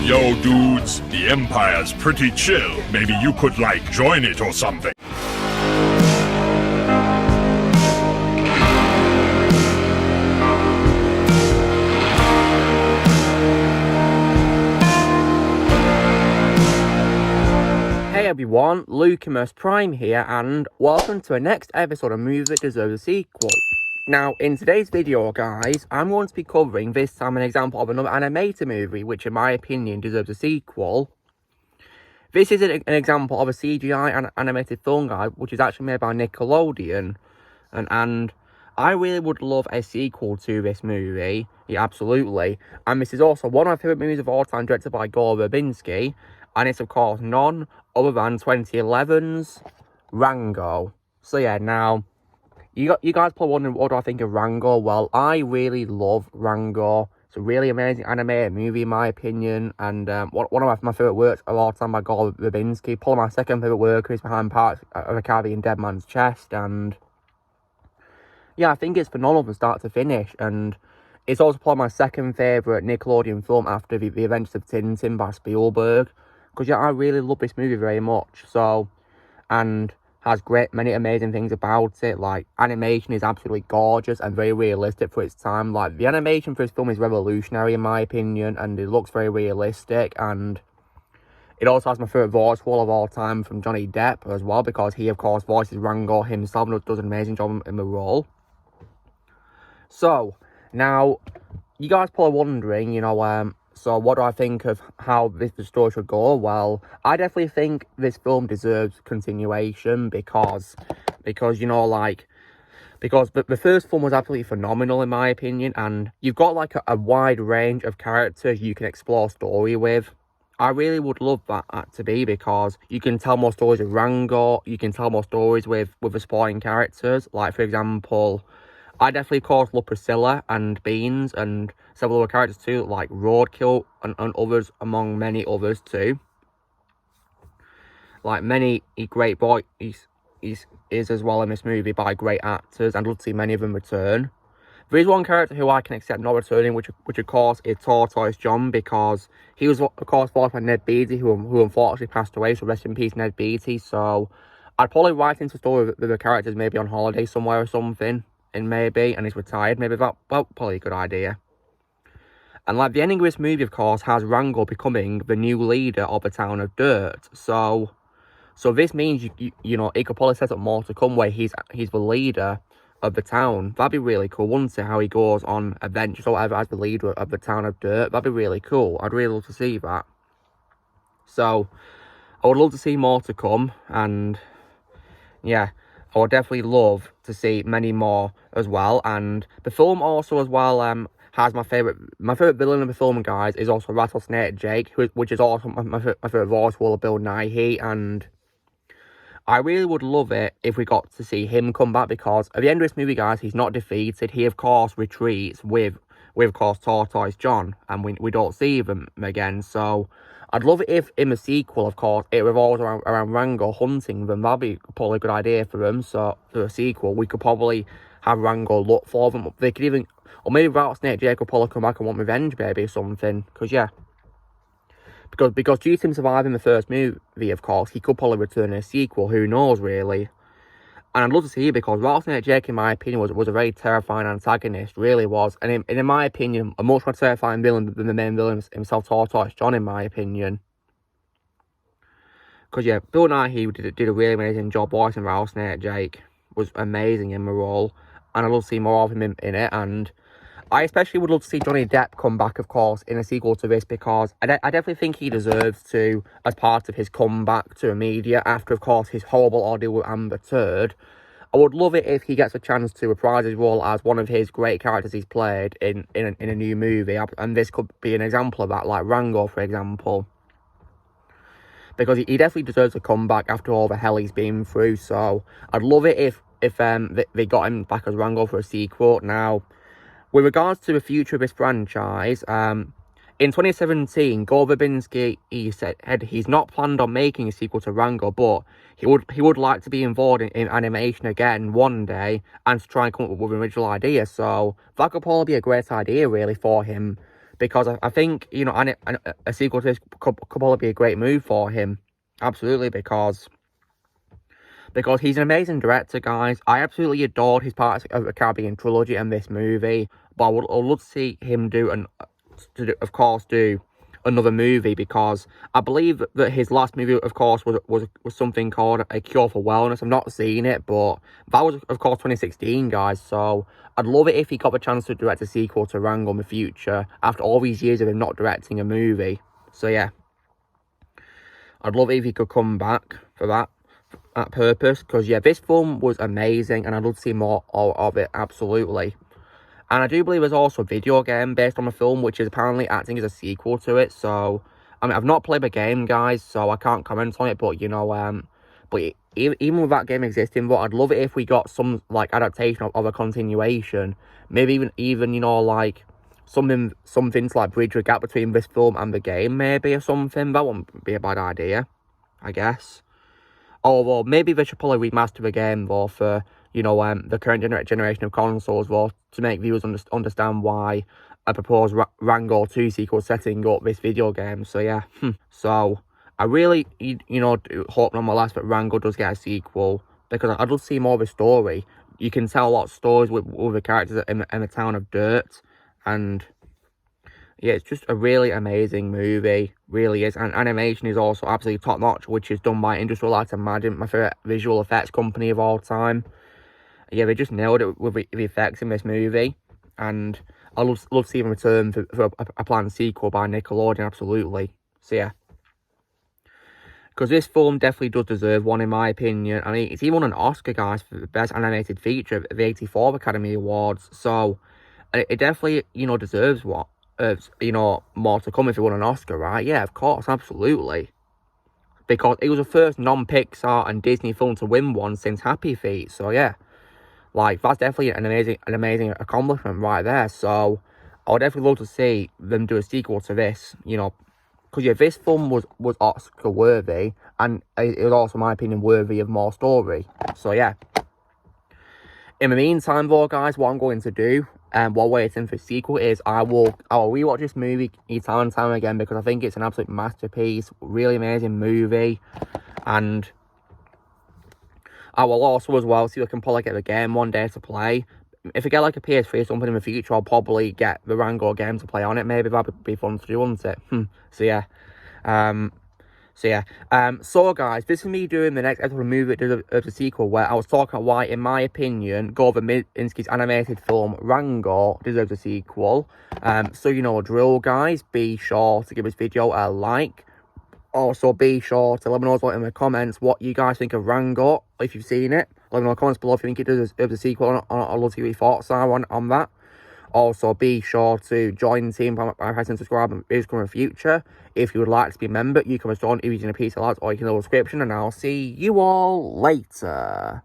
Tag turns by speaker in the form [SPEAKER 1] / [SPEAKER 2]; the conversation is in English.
[SPEAKER 1] Yo, dudes, the Empire's pretty chill. Maybe you could, like, join it or something.
[SPEAKER 2] Hey everyone, Lucimus Prime here, and welcome to the next episode of Movie That Deserves a Sequel. Now, in today's video, guys, I'm going to be covering this time an example of another animated movie, which in my opinion deserves a sequel. This is an example of a CGI animated film, guide, which is actually made by Nickelodeon, and I really would love a sequel to this movie, yeah, absolutely. And this is also one of my favourite movies of all time, directed by Gore Verbinski, and it's of course none other than 2011's Rango. So yeah, now, you guys probably wondering what do I think of Rango. Well, I really love Rango. It's a really amazing animated movie in my opinion, and one of my favourite works of all time by Gore Verbinski. Probably my second favourite work is behind Pirates of the Caribbean Dead Man's Chest, and yeah, I think it's phenomenal from start to finish, and it's also probably my second favourite Nickelodeon film after the Adventures of Tintin by Spielberg, because yeah, I really love this movie very much. So, and has many amazing things about it. Like, animation is absolutely gorgeous and very realistic for its time. Like, the animation for this film is revolutionary in my opinion, and it looks very realistic, and it also has my favourite voice of all time from Johnny Depp as well, because he of course voices Rango himself and does an amazing job in the role. So, now, you guys probably wondering, so what do I think of how the story should go? Well, I definitely think this film deserves continuation because the first film was absolutely phenomenal in my opinion, and you've got like a wide range of characters you can explore story with. I really would love that to be, because you can tell more stories with Rango, you can tell more stories with the supporting characters. Like, for example, I definitely, of course, love Priscilla and Beans and several other characters too, like Roadkill and others, among many others too. Like, many great boys is as well in this movie by great actors, and I'd love to see many of them return. There is one character who I can accept not returning, which of course is Tortoise John, because he was of course voiced by Ned Beatty, who unfortunately passed away, so rest in peace Ned Beatty. So I'd probably write into a story with the characters maybe on holiday somewhere or something, and he's retired, maybe that's probably a good idea. And like, the ending of this movie of course has Rango becoming the new leader of the town of Dirt. So this means you know, it could probably set up more to come where he's the leader of the town. That'd be really cool, wouldn't it? How he goes on adventures or whatever as the leader of the town of Dirt. That'd be really cool. I'd really love to see that. So I would love to see more to come, and yeah, I would definitely love to see many more as well. And the film also as well has my favourite villain of the film, guys, is also Rattlesnake Jake, which is also my favourite voice of Bill Nighy, and I really would love it if we got to see him come back, because at the end of this movie, guys, he's not defeated. He, of course, retreats with of course, Tortoise John, and we don't see them again. So I'd love it if, in the sequel, of course, it revolves around Rango hunting them. That'd be probably a good idea for them. So, for a sequel, we could probably have Rango look for them. They could even, or maybe Rattlesnake Jake could probably come back and want revenge, maybe, or something. Because, yeah. Because due to him surviving the first movie, of course, he could probably return in a sequel. Who knows, really? And I'd love to see it, because Rattlesnake Jake, in my opinion, was a very terrifying antagonist, really was. And in my opinion, a much more terrifying villain than the main villain himself, Tortoise John, in my opinion. Because, yeah, Bill Nighy did a really amazing job voicing Rattlesnake Jake. Was amazing in the role. And I'd love to see more of him in it. And I especially would love to see Johnny Depp come back, of course, in a sequel to this, because I definitely think he deserves to, as part of his comeback to the media after, of course, his horrible ordeal with Amber Turd. I would love it if he gets a chance to reprise his role as one of his great characters he's played in a new movie, and this could be an example of that, like Rango, for example. Because he definitely deserves a comeback after all the hell he's been through, so I'd love it if they got him back as Rango for a sequel. Now, with regards to the future of this franchise, in 2017, Gore Verbinski, he said he's not planned on making a sequel to Rango, but he would like to be involved in animation again one day, and to try and come up with an original idea. So that could probably be a great idea, really, for him, because I think, you know, a sequel to this could probably be a great move for him. Absolutely, because he's an amazing director, guys. I absolutely adored his Pirates of the Caribbean trilogy and this movie, but I would love to see him do another movie, because I believe that his last movie, of course, was something called A Cure for Wellness. I've not seen it, but that was, of course, 2016, guys. So I'd love it if he got the chance to direct a sequel to Rango in the future after all these years of him not directing a movie. So yeah, I'd love it if he could come back for that purpose, because yeah, this film was amazing and I'd love to see more of it, absolutely. And I do believe there's also a video game based on the film, which is apparently acting as a sequel to it. So, I mean, I've not played the game, guys, so I can't comment on it. But, you know, even with that game existing, but I'd love it if we got some, like, adaptation of a continuation. Maybe even, you know, like, something to, like, bridge the gap between this film and the game, maybe, or something. That wouldn't be a bad idea, I guess. Or maybe they should probably remaster the game, though, for, you know, the current generation of consoles, though, to make viewers understand why a proposed Rango 2 sequel setting up this video game. So, yeah. So, I really, you know, hope nonetheless that Rango does get a sequel, because I'd love to see more of the story. You can tell a lot of stories with the characters in the town of Dirt, and yeah, it's just a really amazing movie, really is. And animation is also absolutely top-notch, which is done by Industrial Light and Magic, my favourite visual effects company of all time. Yeah, they just nailed it with the effects in this movie. And I love to see them return for a planned sequel by Nickelodeon, absolutely. So yeah. Because this film definitely does deserve one, in my opinion. I mean, it's even won an Oscar, guys, for the Best Animated Feature at the 84th Academy Awards. So, it definitely, you know, deserves what? You know, more to come if it won an Oscar, right? Yeah, of course, absolutely. Because it was the first non-Pixar and Disney film to win one since Happy Feet. So yeah, like, that's definitely an amazing accomplishment right there. So I would definitely love to see them do a sequel to this, you know, because yeah, this film was Oscar worthy, and it was also, in my opinion, worthy of more story. So yeah. In the meantime, though, guys, what I'm going to do, while waiting for the sequel, is I will rewatch this movie time and time again, because I think it's an absolute masterpiece, really amazing movie, and I will also as well see if I can probably get the game one day to play. If I get like a PS3 or something in the future, I'll probably get the Rango game to play on it. Maybe that'd be fun to do, wouldn't it? So yeah. So guys, this is me doing the next episode of Movie of the sequel, where I was talking about why, in my opinion, Gore Verbinski's animated film Rango deserves a sequel. So you know, drill, guys. Be sure to give this video a like. Also, be sure to let me know in the comments what you guys think of Rango, if you've seen it. Let me know in the comments below if you think it deserves a sequel. I'd love to hear your thoughts on that. Also, be sure to join the team by pressing subscribe and videos coming in the future. If you would like to be a member, you can restore using a piece of art, or you can leave a description, and I'll see you all later.